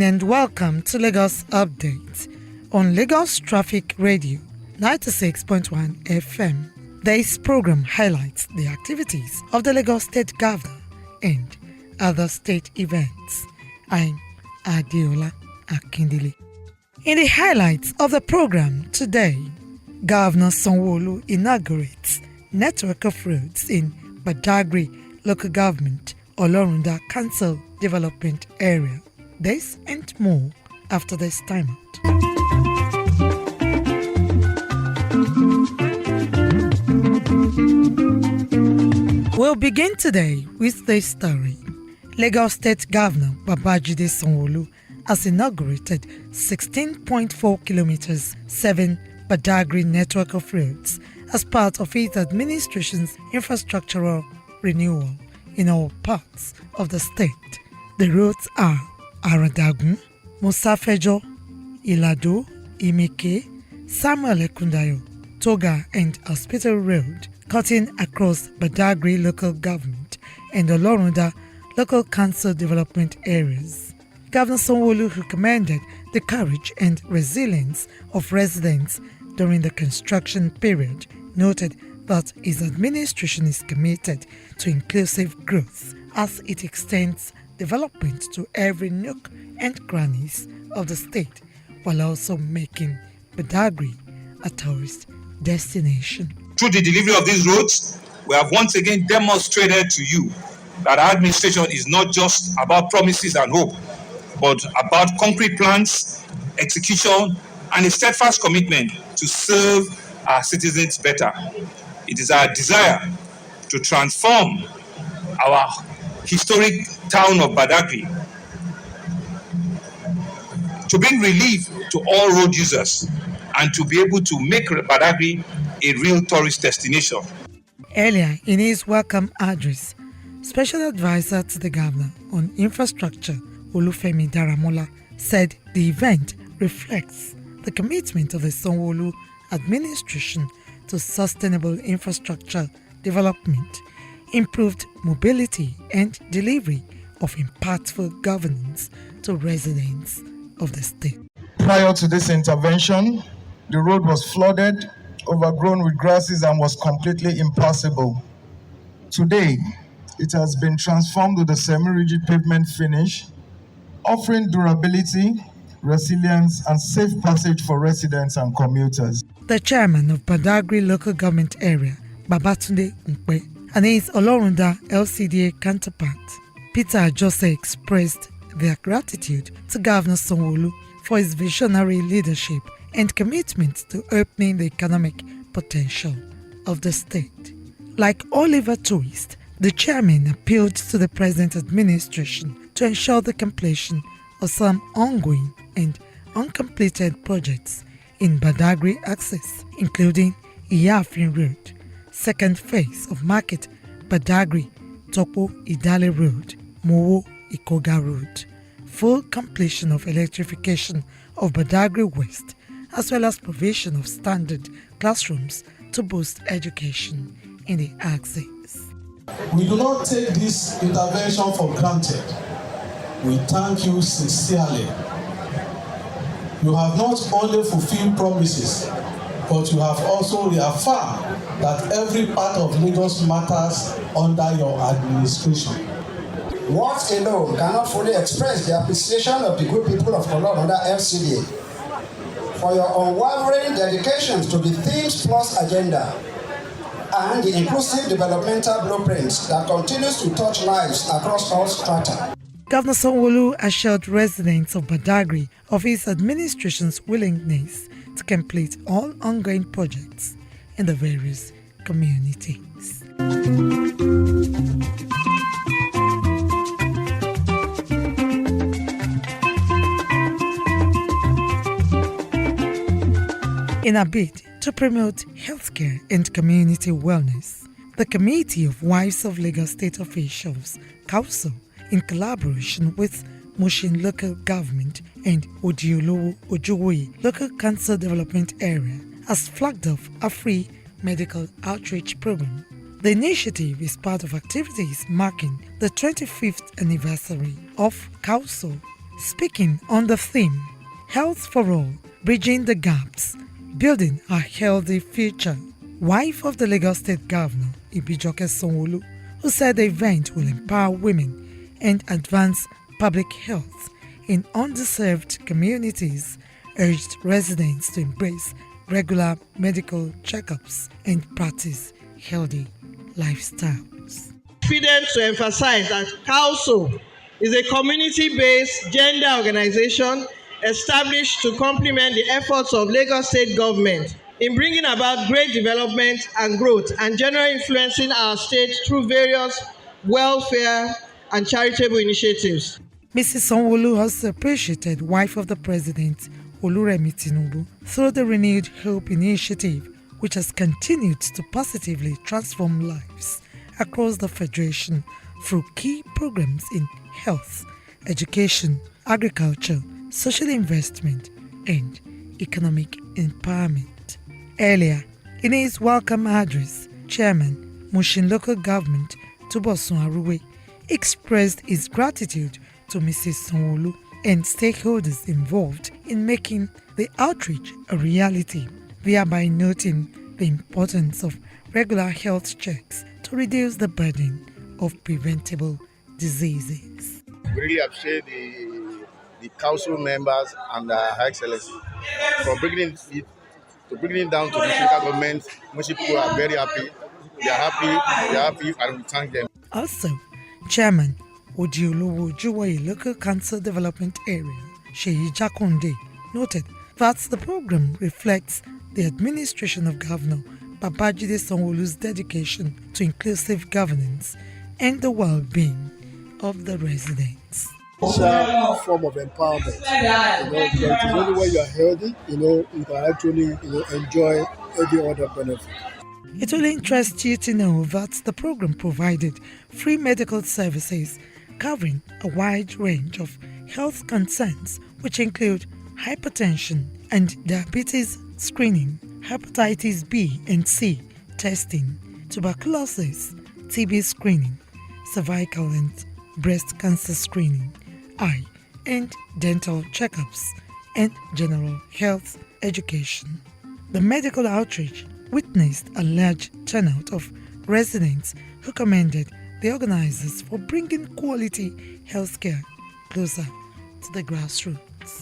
evening and welcome to Lagos Update on Lagos Traffic Radio 96.1 FM. This program highlights the activities of the Lagos State Governor and other state events. I'm Adeola Akindele. In the highlights of the program today, Governor Sanwo-Olu inaugurates network of roads in Badagry Local Government, Olorunda Council Development Area. This and more after this time out. We'll begin today with this story. Lagos State Governor Babajide Sanwo-Olu has inaugurated 16.4 kilometers, 7 Badagry network of roads as part of his administration's infrastructural renewal in all parts of the state. The roads are Aradagun, Musafejo, Ilado, Imike, Samuel Ekundayo, Toga and Hospital Road, cutting across Badagry Local Government and Olorunda Local Council Development Areas. Governor Sanwo-Olu recommended the courage and resilience of residents during the construction period, noted that his administration is committed to inclusive growth as it extends development to every nook and crannies of the state, while also making Badagry a tourist destination. Through the delivery of these roads, we have once again demonstrated to you that our administration is not just about promises and hope, but about concrete plans, execution, and a steadfast commitment to serve our citizens better. It is our desire to transform our historic town of Badagry, to bring relief to all road users, and to be able to make Badagry a real tourist destination. Earlier in his welcome address, Special Advisor to the Governor on Infrastructure, Olufemi Daramola, said the event reflects the commitment of the Sanwo-Olu administration to sustainable infrastructure development, improved mobility and delivery of impactful governance to residents of the state. Prior to this intervention, the road was flooded, overgrown with grasses and was completely impassable. Today, it has been transformed with a semi-rigid pavement finish, offering durability, resilience and safe passage for residents and commuters. The chairman of Badagry Local Government Area, Babatunde Nkwe, and his Olorunda LCDA counterpart, Peter Ajose, expressed their gratitude to Governor Sanwo-Olu for his visionary leadership and commitment to opening the economic potential of the state. Like Oliver Twist, the chairman appealed to the present administration to ensure the completion of some ongoing and uncompleted projects in Badagry access, including Iyafin Road, second phase of Market Badagry, Topo Idale Road, Mowo Ikoga Road, full completion of electrification of Badagry West, as well as provision of standard classrooms to boost education in the axis. We do not take this intervention for granted. We thank you sincerely. You have not only fulfilled promises, but you have also reaffirmed that every part of Lagos matters under your administration. Words alone cannot fully express the appreciation of the good people of Olorunda FCDA for your unwavering dedication to the Themes Plus agenda and the inclusive developmental blueprint that continues to touch lives across all strata. Governor Sanwo-Olu assured residents of Badagry of his administration's willingness to complete all ongoing projects in the various communities. In a bid to promote healthcare and community wellness, the Committee of Wives of Lagos State Officials Council, in collaboration with Mushin Local Government and Odiolowo Ojowoye Local Council Development Area, has flagged off a free medical outreach program. The initiative is part of activities marking the 25th anniversary of Council Speaking on the theme, Health for All, Bridging the Gaps, Building a Healthy Future, wife of the Lagos State Governor, Ibijoke Sanwo-Olu, who said the event will empower women and advance public health in underserved communities, urged residents to embrace regular medical checkups and practice healthy lifestyles. Confident to emphasize that Council is a community-based gender organization established to complement the efforts of Lagos State government in bringing about great development and growth and generally influencing our state through various welfare and charitable initiatives. Mrs. Sanwo-Olu also appreciated wife of the president, Oluremi Tinubu, through the Renewed Hope initiative, which has continued to positively transform lives across the Federation through key programs in health, education, agriculture, social investment, and economic empowerment. Earlier, in his welcome address, Chairman, Mushin Local Government, Tubosun Aruwe, expressed his gratitude to Mrs. Sanwo-Olu and stakeholders involved in making the outreach a reality, thereby noting the importance of regular health checks to reduce the burden of preventable diseases. We really appreciate the council members and Her Excellency for bringing it down to the local government. Most people are very happy. They are happy, and we thank them. Also, Chairman Odiolowo Ojuwoye Local Council Development Area, Sheyi Jakonde, noted that the program reflects the administration of Governor Babajide Sanwo-Olu's dedication to inclusive governance and the well-being of the residents. It's a form of empowerment. It's only when you are healthy, you can actually, enjoy every other benefit. It will interest you to know that the program provided free medical services covering a wide range of health concerns, which include hypertension and diabetes screening, hepatitis B and C testing, tuberculosis, TB screening, cervical and breast cancer screening, eye and dental checkups, and general health education. The medical outreach witnessed a large turnout of residents who commended the organizers for bringing quality healthcare closer to the grassroots.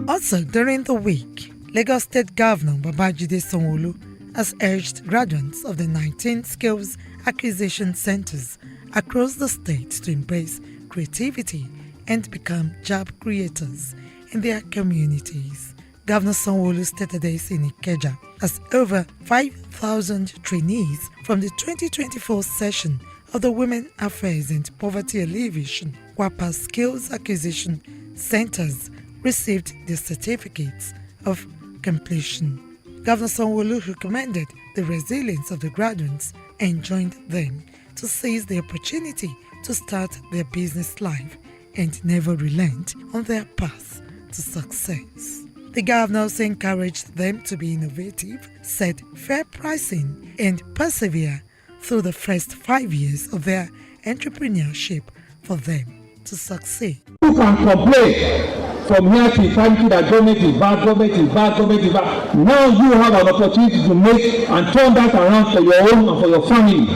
Also, during the week, Lagos State Governor Babajide Sanwo-Olu has urged graduates of the 19 skills acquisition centers across the state to embrace creativity and become job creators in their communities. Governor Sanwo-Olu stated this in Ikeja as over 5,000 trainees from the 2024 session of the Women Affairs and Poverty Alleviation WAPA Skills Acquisition Centers received their certificates of completion. Governor Sanwo-Olu, who commended the resilience of the graduates, enjoined them to seize the opportunity to start their business life and never relent on their path to success. The governor also encouraged them to be innovative, set fair pricing, and persevere through the first 5 years of their entrepreneurship for them to succeed. Who can complain from here to eternity that government is bad, government is bad, government is bad? Now you have an opportunity to make and turn that around for your own and for your family.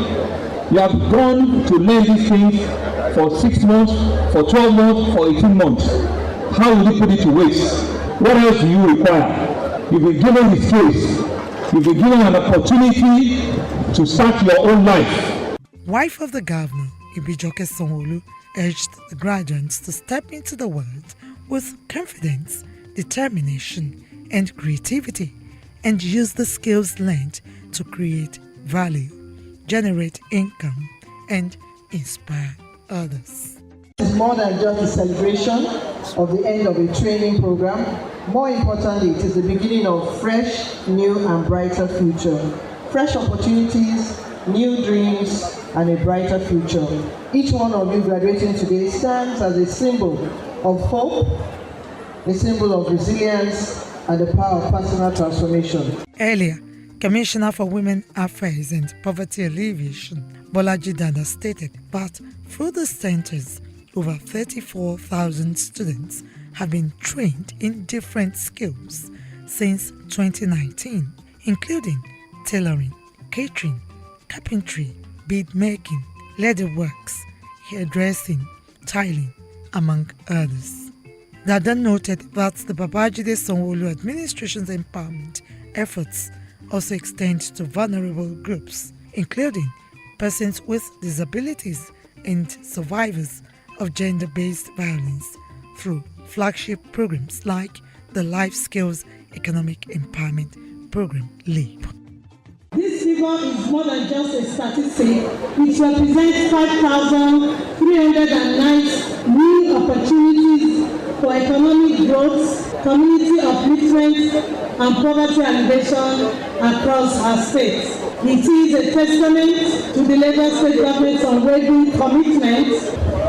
You have gone to learn these things for 6 months, for 12 months, for 18 months. How will you put it to waste? What else do you require? You've been given the skills. You've been given an opportunity to start your own life. Wife of the governor, Ibijoke Sanwo-Olu, urged the graduates to step into the world with confidence, determination, and creativity, and use the skills learned to create value, generate income, and inspire others. It's more than just a celebration of the end of a training program. More importantly, it is the beginning of fresh, new, and brighter future. Fresh opportunities, new dreams, and a brighter future. Each one of you graduating today stands as a symbol of hope, a symbol of resilience, and the power of personal transformation. Earlier, Commissioner for Women Affairs and Poverty Alleviation, Bolaji Dada, stated that through the centers, over 34,000 students have been trained in different skills since 2019, including tailoring, catering, carpentry, bead making, leatherworks, hairdressing, tiling, among others. Dada noted that the Babajide Sanwo-Olu administration's empowerment efforts also extend to vulnerable groups, including persons with disabilities and survivors of gender-based violence through flagship programs like the Life Skills Economic Empowerment Program, LEAP. This figure is more than just a statistic. It represents 5,309 new opportunities for economic growth, community upliftment, and poverty alleviation across our state. It is a testament to the Lagos State government's unwavering commitment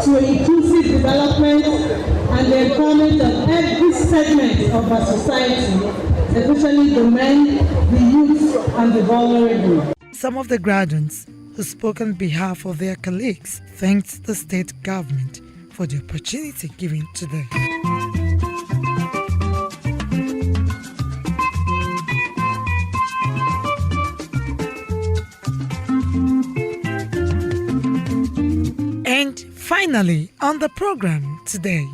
to inclusive development and the empowerment of every segment of our society, especially the men, the youth, and the vulnerable. Some of the graduates who spoke on behalf of their colleagues thanked the state government for the opportunity given to them. And finally, on the program today,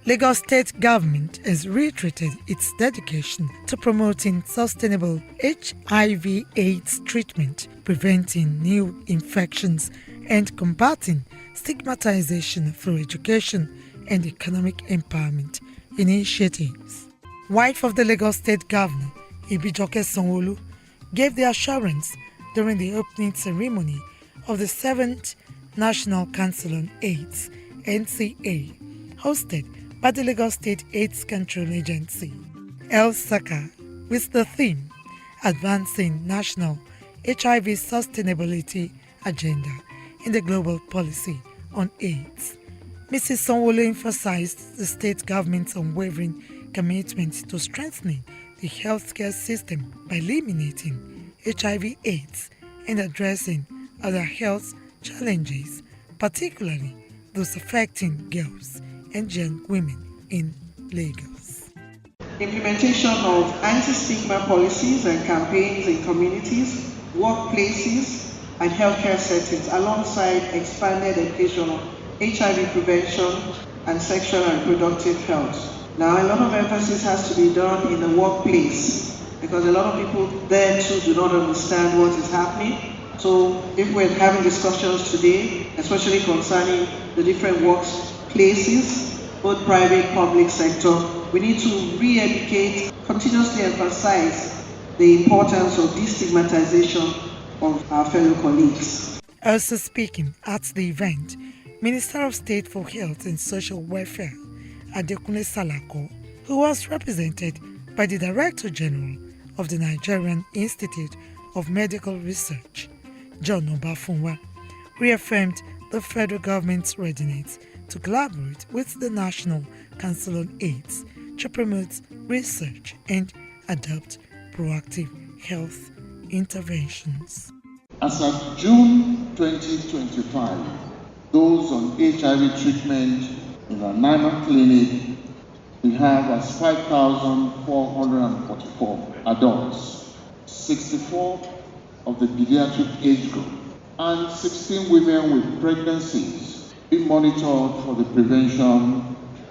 Lagos State Government has reiterated its dedication to promoting sustainable HIV/AIDS treatment, preventing new infections, and combating stigmatization through education and economic empowerment initiatives. Wife of the Lagos State Governor, Ibijoke Sanwo-Olu, gave the assurance during the opening ceremony of the 7th National Council on AIDS, NCA, hosted by the Lagos State AIDS Control Agency, LSACA, with the theme Advancing National HIV Sustainability Agenda in the Global Policy on AIDS. Mrs. Sanwo-Olu emphasized the state government's unwavering commitment to strengthening the healthcare system by eliminating HIV/AIDS and addressing other health challenges, particularly those affecting girls and young women in Lagos. Implementation of anti-stigma policies and campaigns in communities, workplaces, and healthcare settings, alongside expanded education on HIV prevention and sexual and reproductive health. Now, a lot of emphasis has to be done in the workplace because a lot of people there too do not understand what is happening. So if we're having discussions today, especially concerning the different workplaces, both private, public sector, we need to re-educate, continuously emphasize the importance of destigmatization of our fellow colleagues. Also speaking at the event, Minister of State for Health and Social Welfare, Adeola Akindele, who was represented by the Director General of the Nigerian Institute of Medical Research, John Obafunwa, reaffirmed the federal government's readiness to collaborate with the National Council on AIDS to promote research and adopt proactive health interventions. As of June 2025, those on HIV treatment in the NIMA clinic, we have as 5,444 adults, 64 of the pediatric age group, and 16 women with pregnancies being monitored for the prevention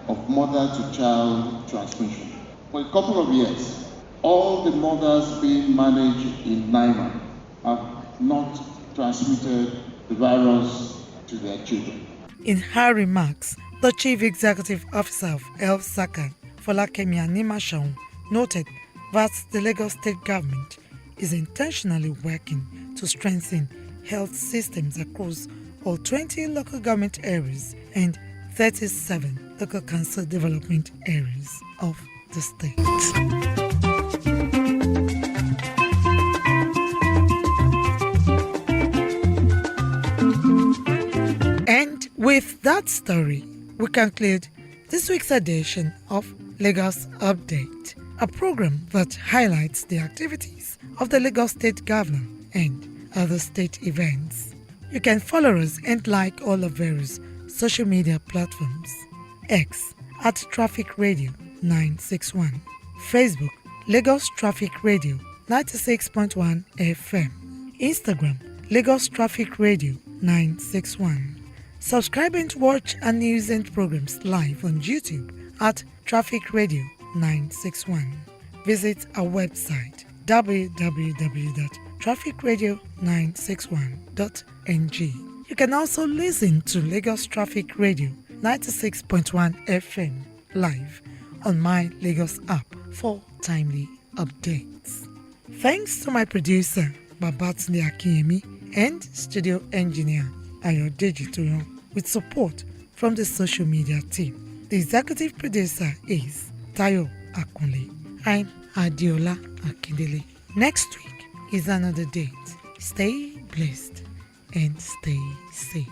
of mother-to-child transmission. For a couple of years, all the mothers being managed in NIMA have not transmitted the virus to their children. In her remarks, the Chief Executive Officer of LSACA, Folakemi Animashaun, noted that the Lagos State Government is intentionally working to strengthen health systems across all 20 local government areas and 37 local council development areas of the state. And with that story, we conclude this week's edition of Lagos Update, a program that highlights the activities of the Lagos State Governor and other state events. You can follow us and like all of various social media platforms. X at Traffic Radio 961. Facebook Lagos Traffic Radio 96.1 FM. Instagram Lagos Traffic Radio 961. Subscribe and watch our news and programs live on YouTube at Traffic Radio 961. Visit our website www.trafficradio961.ng. You can also listen to Lagos Traffic Radio 96.1 FM live on My Lagos app for timely updates. Thanks to my producer Babatunde Akinyemi and studio engineer Ayodeji Toyon with support from the social media team. The executive producer is Tayo Akunle. I'm Adeola Akindele. Next week is another date. Stay blessed and stay safe.